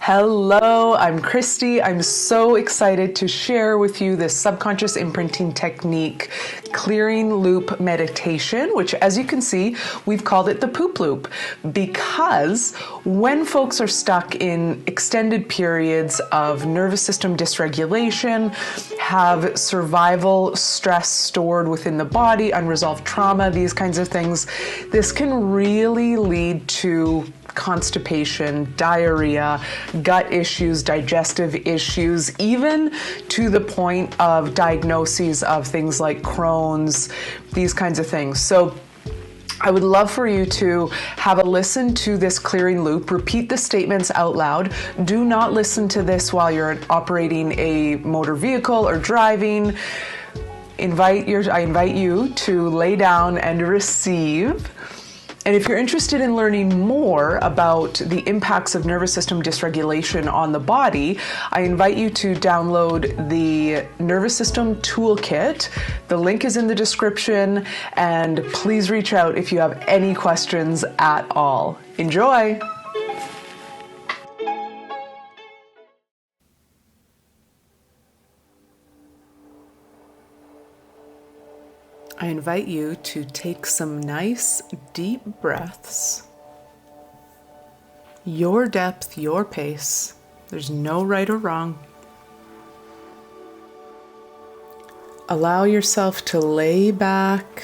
Hello, I'm Christy. I'm so excited to share with you this subconscious imprinting technique, clearing loop meditation, which, as you can see, we've called it the poop loop, because when folks are stuck in extended periods of nervous system dysregulation, have survival stress stored within the body, unresolved trauma, these kinds of things, this can really lead to constipation, diarrhea, gut issues, digestive issues, even to the point of diagnoses of things like Crohn's, these kinds of things. So I would love for you to have a listen to this clearing loop, repeat the statements out loud. Do not listen to this while you're operating a motor vehicle or driving. I invite you to lay down and receive. And if you're interested in learning more about the impacts of nervous system dysregulation on the body, I invite you to download the Nervous System Toolkit. The link is in the description, and please reach out if you have any questions at all. Enjoy! I invite you to take some nice deep breaths. Your depth, your pace. There's no right or wrong. Allow yourself to lay back,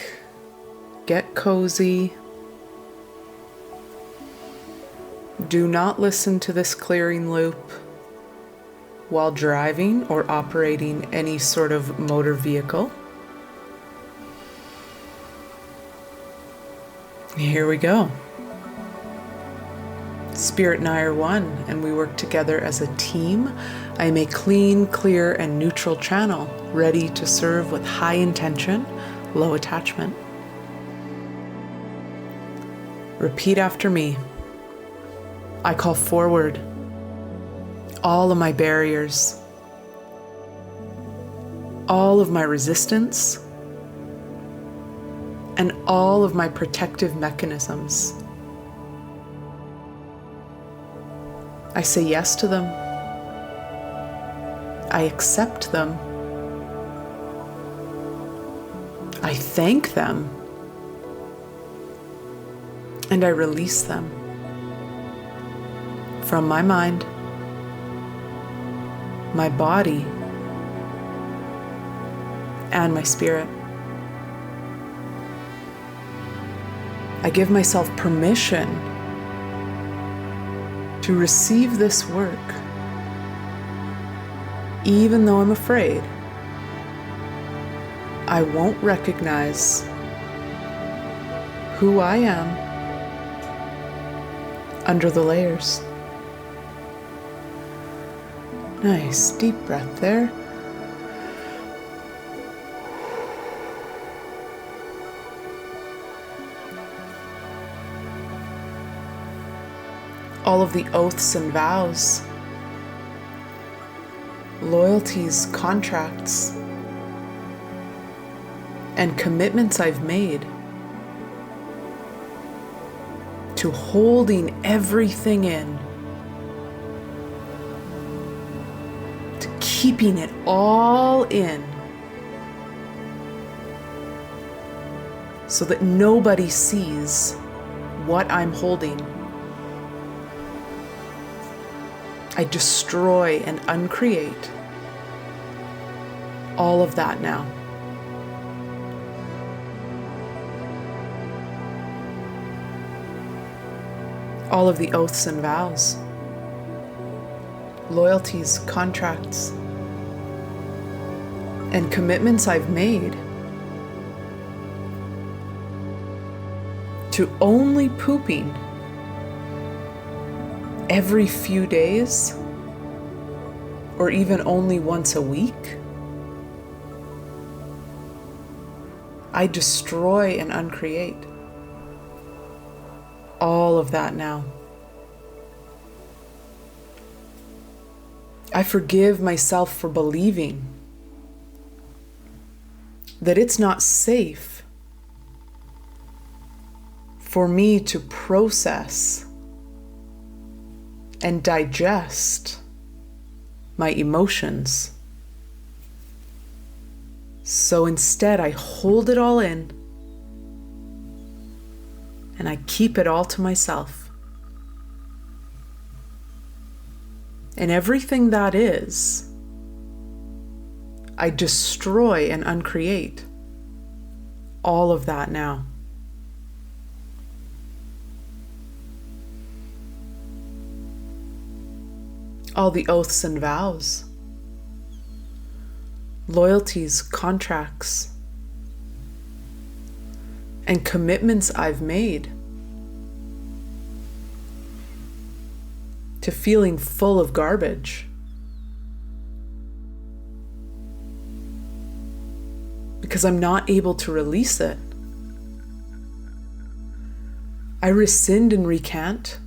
get cozy. Do not listen to this clearing loop while driving or operating any sort of motor vehicle. Here we go. Spirit and I are one, and we work together as a team. I am a clean, clear, and neutral channel, ready to serve with high intention, low attachment. Repeat after me. I call forward all of my barriers, all of my resistance, and all of my protective mechanisms. I say yes to them. I accept them. I thank them. And I release them from my mind, my body, and my spirit. I give myself permission to receive this work, even though I'm afraid. I won't recognize who I am under the layers. Nice, deep breath there. All of the oaths and vows, loyalties, contracts, and commitments I've made to holding everything in, to keeping it all in, so that nobody sees what I'm holding. I destroy and uncreate all of that now. All of the oaths and vows, loyalties, contracts, and commitments I've made to only pooping every few days, or even only once a week, I destroy and uncreate all of that now. I forgive myself for believing that it's not safe for me to process and digest my emotions. So instead, I hold it all in and I keep it all to myself. And everything that is, I destroy and uncreate all of that now. All the oaths and vows, loyalties, contracts, and commitments I've made to feeling full of garbage because I'm not able to release it. I rescind and recant,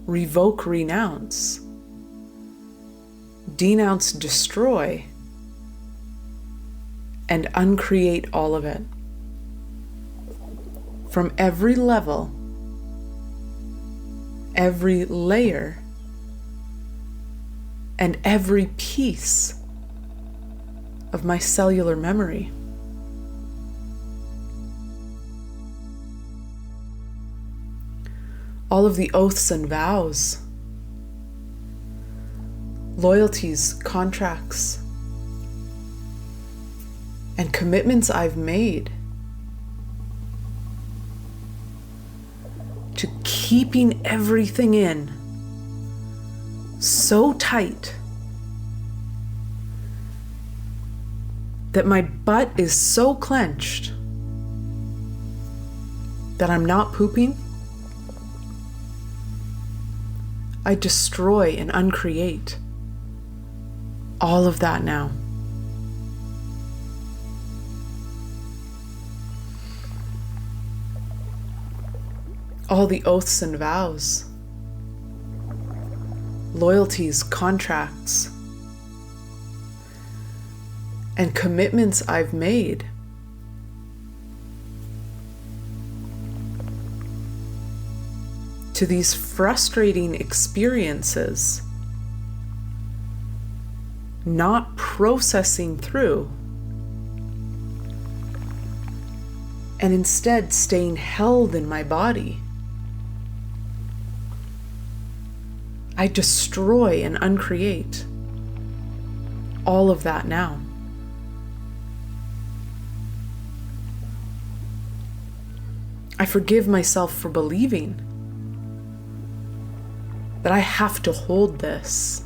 revoke, renounce, denounce, destroy, and uncreate all of it. From every level, every layer, and every piece of my cellular memory. All of the oaths and vows, loyalties, contracts, and commitments I've made to keeping everything in so tight that my butt is so clenched that I'm not pooping. I destroy and uncreate all of that now. All the oaths and vows, loyalties, contracts, and commitments I've made to these frustrating experiences, not processing through, and instead staying held in my body. I destroy and uncreate all of that now. I forgive myself for believing that I have to hold this.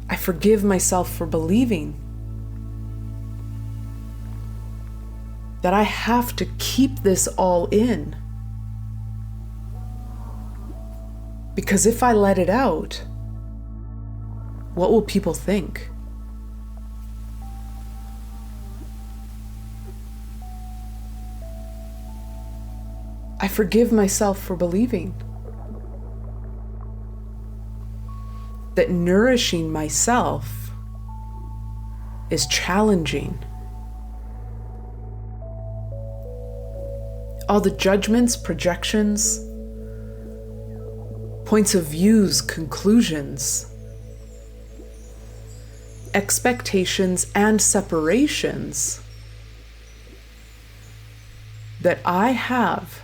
I forgive myself for believing that I have to keep this all in. Because if I let it out, what will people think? I forgive myself for believing that nourishing myself is challenging. All the judgments, projections, points of views, conclusions, expectations, and separations that I have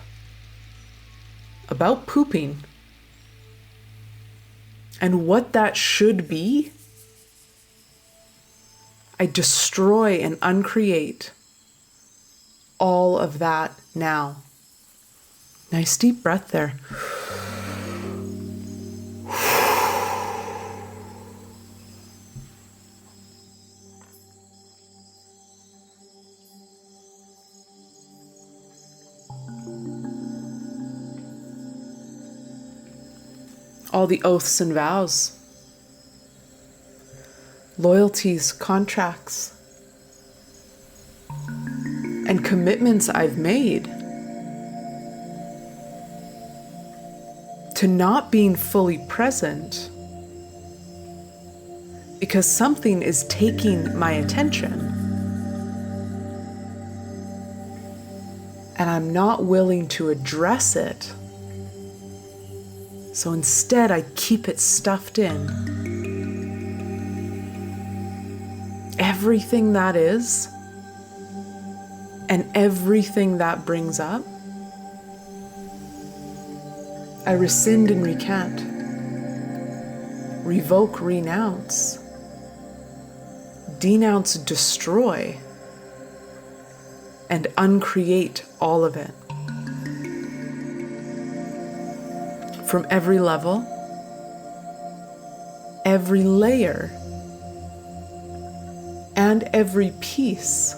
about pooping and what that should be, I destroy and uncreate all of that now. Nice deep breath there. All the oaths and vows, loyalties, contracts, and commitments I've made to not being fully present because something is taking my attention. and I'm not willing to address it. So instead, I keep it stuffed in. Everything that is, and everything that brings up, I rescind and recant, revoke, renounce, denounce, destroy, and uncreate all of it. From every level, every layer, and every piece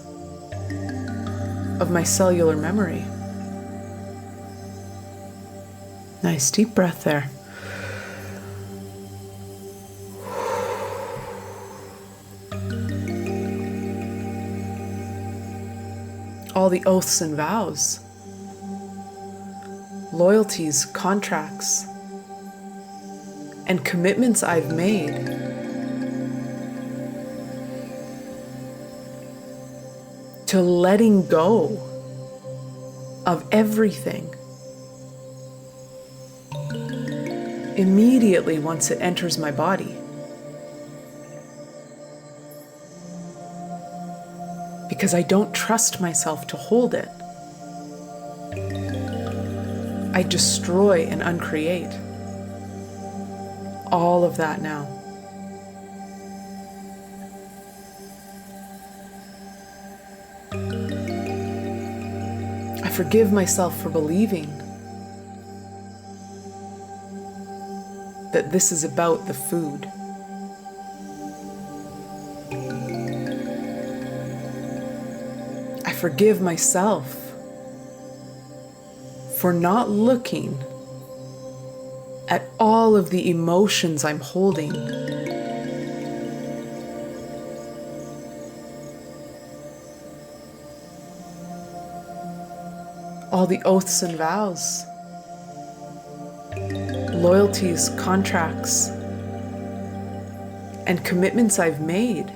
of my cellular memory. Nice deep breath there. All the oaths and vows, loyalties, contracts, and commitments I've made to letting go of everything immediately once it enters my body. Because I don't trust myself to hold it. I destroy and uncreate all of that now. I forgive myself for believing that this is about the food. I forgive myself for not looking at all of the emotions I'm holding. All the oaths and vows, loyalties, contracts, and commitments I've made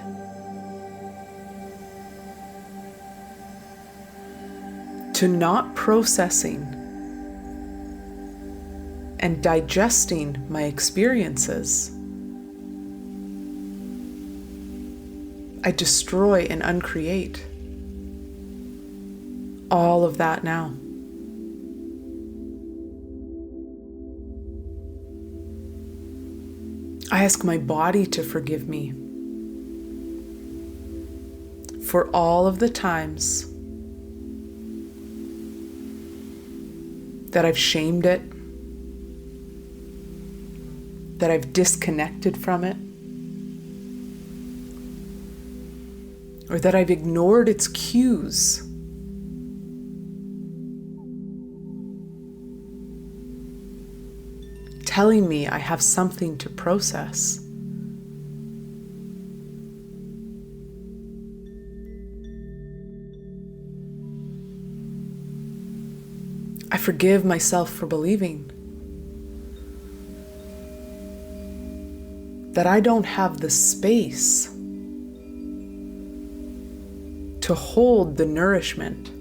to not processing and digesting my experiences. I destroy and uncreate all of that now. I ask my body to forgive me for all of the times that I've shamed it, that I've disconnected from it, or that I've ignored its cues. Telling me I have something to process. I forgive myself for believing that I don't have the space to hold the nourishment.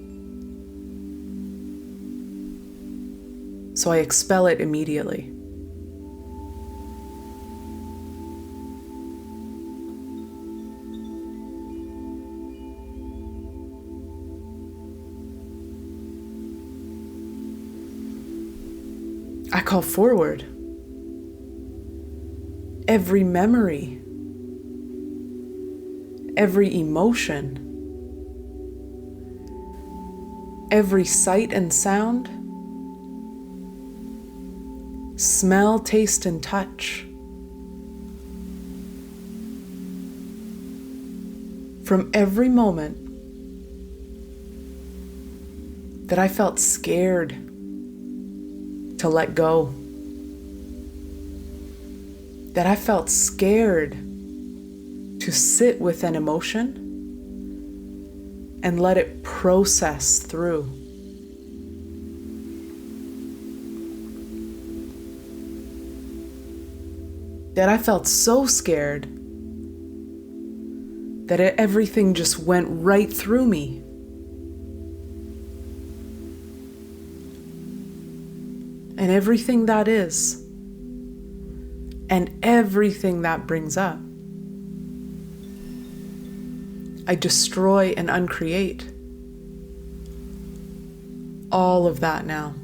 So I expel it immediately. I call forward every memory, every emotion, every sight and sound, smell, taste, and touch from every moment that I felt scared to let go, that I felt scared to sit with an emotion and let it process through. That I felt so scared that everything just went right through me. and everything that is, and everything that brings up. I destroy and uncreate all of that now.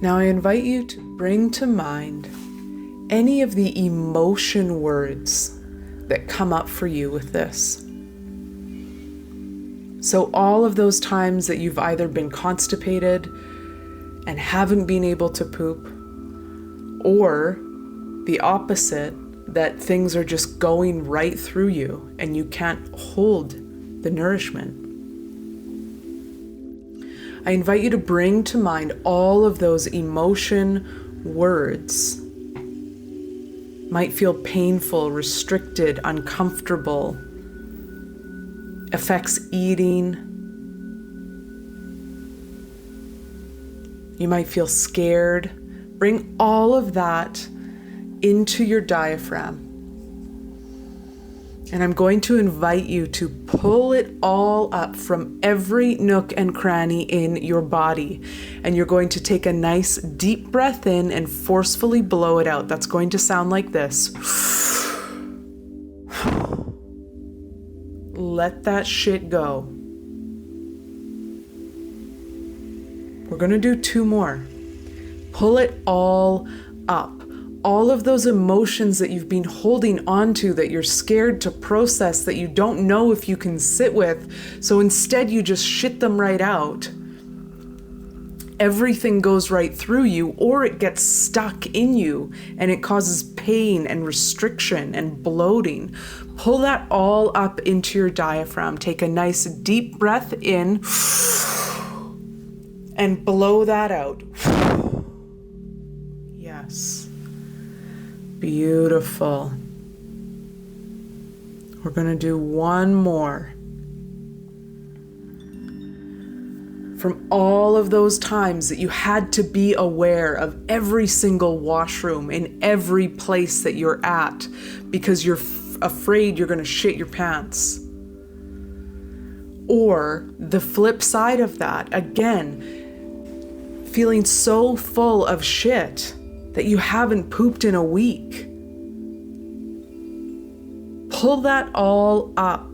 Now I invite you to bring to mind any of the emotion words that come up for you with this. So all of those times that you've either been constipated and haven't been able to poop, or the opposite, that things are just going right through you and you can't hold the nourishment. I invite you to bring to mind all of those emotion words. Might feel painful, restricted, uncomfortable, affects eating. You might feel scared. Bring all of that into your diaphragm. And I'm going to invite you to pull it all up from every nook and cranny in your body. And you're going to take a nice deep breath in and forcefully blow it out. That's going to sound like this. Let that shit go. We're going to do 2 more. Pull it all up. All of those emotions that you've been holding on to, that you're scared to process, that you don't know if you can sit with, so instead you just shit them right out. Everything goes right through you, or it gets stuck in you and it causes pain and restriction and bloating. Pull that all up into your diaphragm. Take a nice deep breath in and blow that out. Yes. Beautiful. We're going to do 1 more. From all of those times that you had to be aware of every single washroom in every place that you're at because you're afraid you're going to shit your pants. Or the flip side of that, again, feeling so full of shit that you haven't pooped in a week. Pull that all up.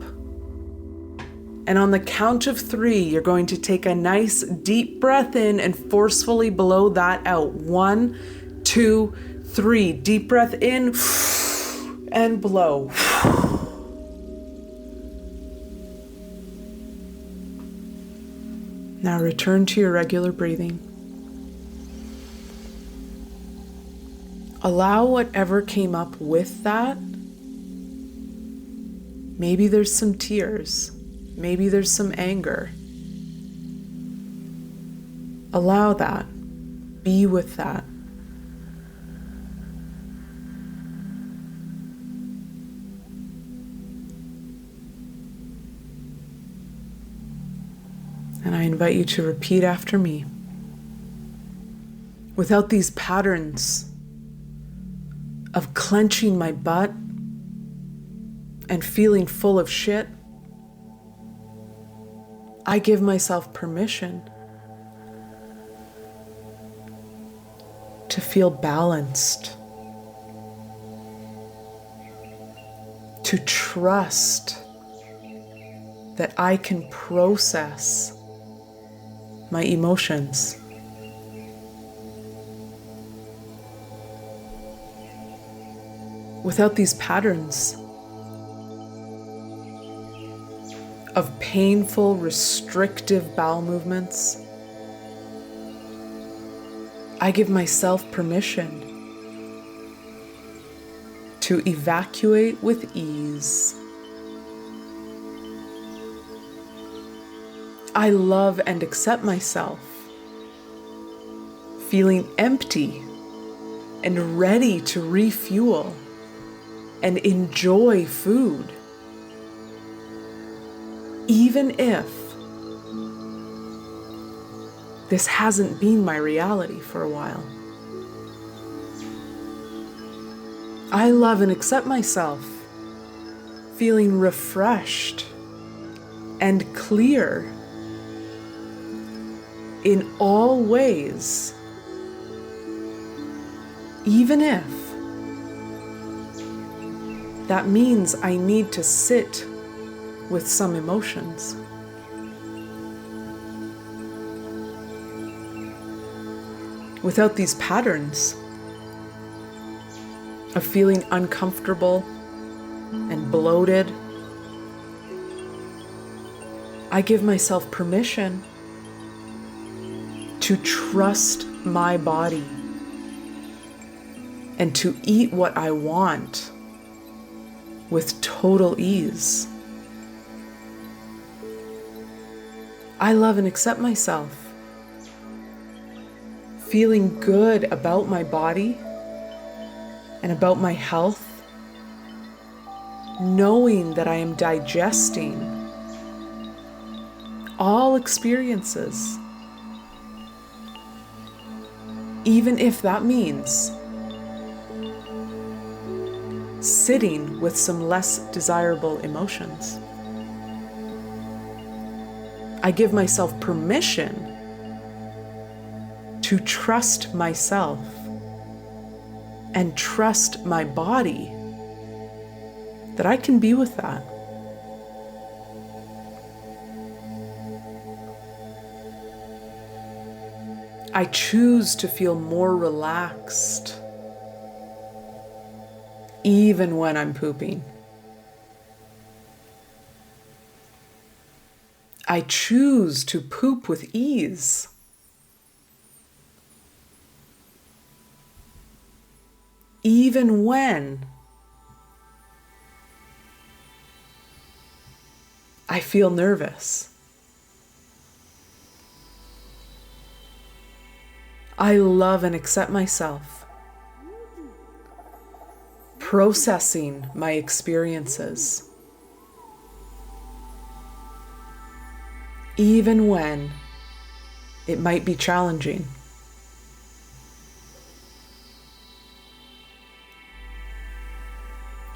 And on the count of 3, you're going to take a nice deep breath in and forcefully blow that out. 1, 2, 3. Deep breath in and blow. Now return to your regular breathing. Allow whatever came up with that. Maybe there's some tears. Maybe there's some anger. Allow that. Be with that. And I invite you to repeat after me. Without these patterns of clenching my butt and feeling full of shit, I give myself permission to feel balanced, to trust that I can process my emotions. Without these patterns of painful, restrictive bowel movements, I give myself permission to evacuate with ease. I love and accept myself, feeling empty and ready to refuel and enjoy food. even if this hasn't been my reality for a while. I love and accept myself, feeling refreshed and clear in all ways, even if that means I need to sit with some emotions. Without these patterns of feeling uncomfortable and bloated, I give myself permission to trust my body and to eat what I want with total ease. I love and accept myself, feeling good about my body and about my health, knowing that I am digesting all experiences, even if that means sitting with some less desirable emotions. I give myself permission to trust myself and trust my body that I can be with that. I choose to feel more relaxed even when I'm pooping. I choose to poop with ease. Even when I feel nervous. I love and accept myself, processing my experiences, even when it might be challenging.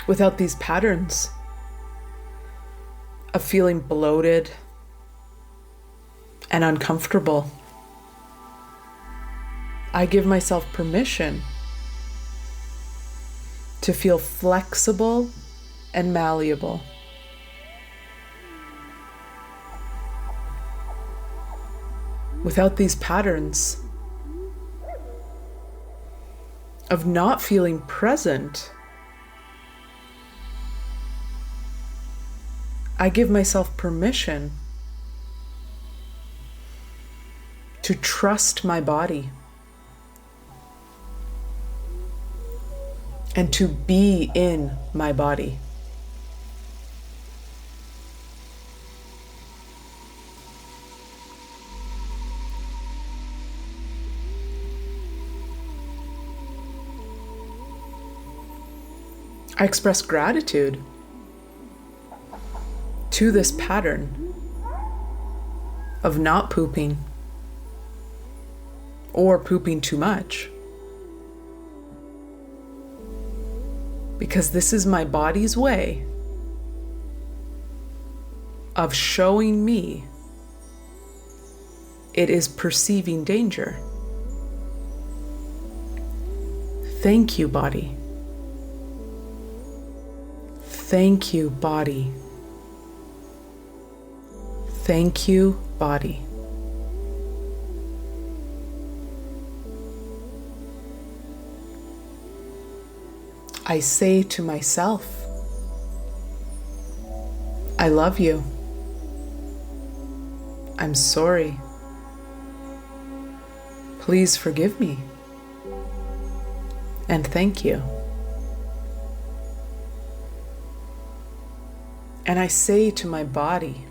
Without these patterns of feeling bloated and uncomfortable, I give myself permission to feel flexible and malleable. Without these patterns of not feeling present, I give myself permission to trust my body and to be in my body. I express gratitude to this pattern of not pooping or pooping too much, because this is my body's way of showing me it is perceiving danger. Thank you, body. Thank you, body. Thank you, body. I say to myself, I love you. I'm sorry. Please forgive me. And thank you. And I say to my body,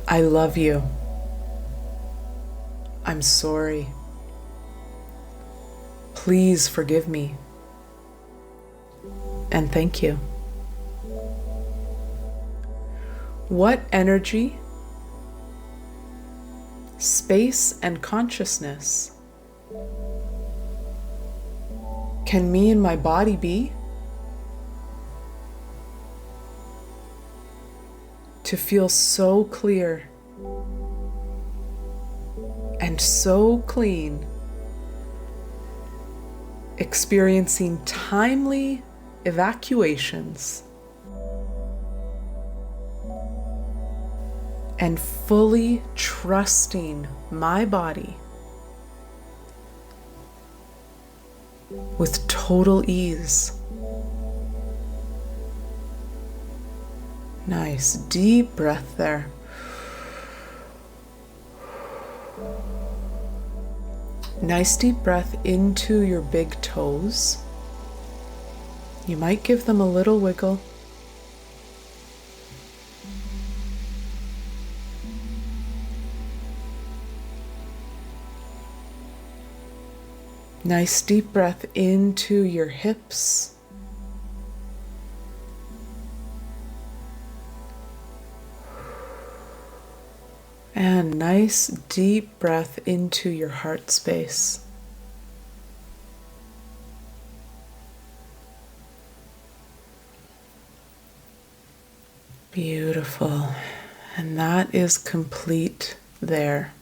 I love you. I'm sorry. Please forgive me. And thank you. What energy, space, and consciousness can me and my body be to feel so clear and so clean, experiencing timely evacuations and fully trusting my body with total ease. Nice deep breath there. Nice deep breath into your big toes. You might give them a little wiggle. Nice deep breath into your hips. And nice deep breath into your heart space. Beautiful. And that is complete there.